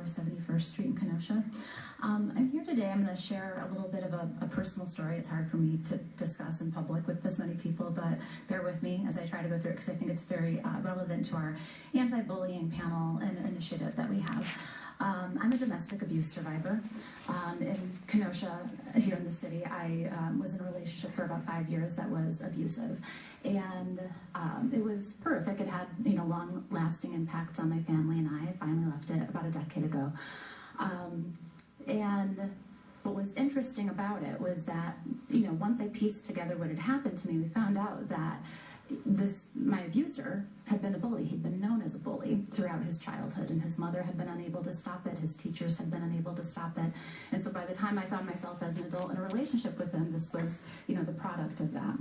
North 71st Street in Kenosha. I'm here today. I'm going to share a little bit of a personal story. It's hard for me to discuss in public with this many people, but bear with me as I try to go through it because I think it's very relevant to our anti-bullying panel and initiative that we have. I'm a domestic abuse survivor in Kenosha, here in the city. I was in a relationship for about 5 years that was abusive, and it was horrific. It had, long-lasting impacts on my family, and I finally left it about a decade ago. And what was interesting about it was that, once I pieced together what had happened to me, we found out that my abuser had been a bully. He'd been known as a bully throughout his childhood, and his mother had been unable to stop it. His teachers had been unable to stop it. And so by the time I found myself as an adult in a relationship with him, this was, the product of that.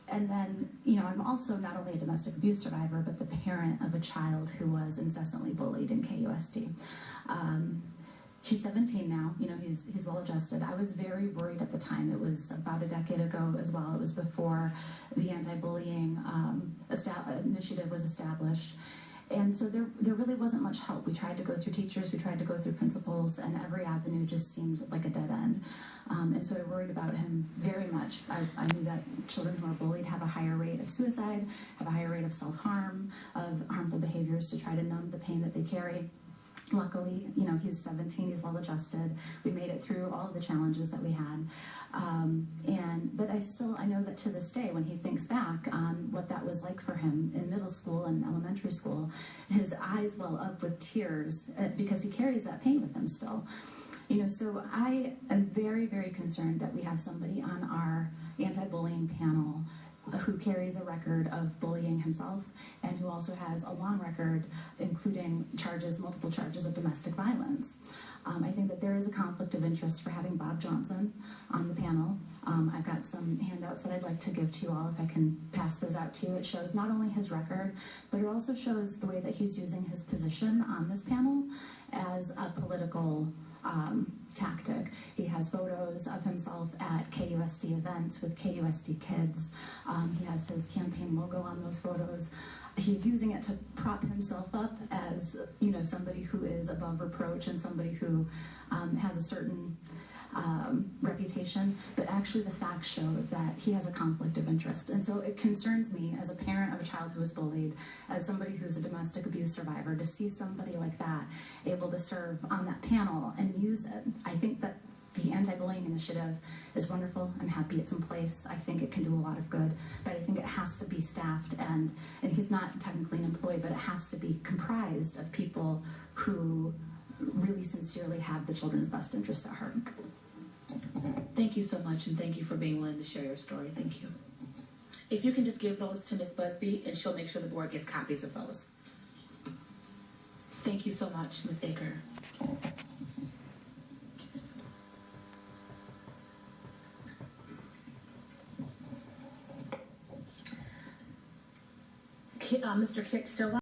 And then, I'm also not only a domestic abuse survivor, but the parent of a child who was incessantly bullied in KUSD. He's 17 now, he's well adjusted. I was very worried at the time. It was about a decade ago as well. It was before the anti-bullying initiative was established. And so there really wasn't much help. We tried to go through teachers, we tried to go through principals, and every avenue just seemed like a dead end. And so I worried about him very much. I knew that children who are bullied have a higher rate of suicide, have a higher rate of self-harm, of harmful behaviors to try to numb the pain that they carry. Luckily, he's 17, he's well adjusted. We made it through all of the challenges that we had. But I know that to this day, when he thinks back on what that was like for him in middle school and elementary school, his eyes well up with tears because he carries that pain with him still. So I am very, very concerned that we have somebody on our anti-bullying panel who carries a record of bullying himself and who also has a long record, including multiple charges of domestic violence. I think that there is a conflict of interest for having Bob Johnson on the panel. I've got some handouts that I'd like to give to you all, if I can pass those out to you. It shows not only his record, but it also shows the way that he's using his position on this panel as a political tactic. He has photos of himself at KUSD events with KUSD kids. He has his campaign logo on those photos. He's using it to prop himself up as, somebody who is above reproach and somebody who has a certain reputation, but actually the facts show that he has a conflict of interest. And so it concerns me as a parent of a child who was bullied, as somebody who's a domestic abuse survivor, to see somebody like that able to serve on that panel and use it. I think that the anti-bullying initiative is wonderful. I'm happy it's in place. I think it can do a lot of good, but I think it has to be staffed, and he's not technically an employee, but it has to be comprised of people who really sincerely have the children's best interest at heart. Thank you so much, and thank you for being willing to share your story. Thank you. If you can just give those to Ms. Busby, and she'll make sure the board gets copies of those. Thank you so much, Ms. Aker. Mr. Kitt, still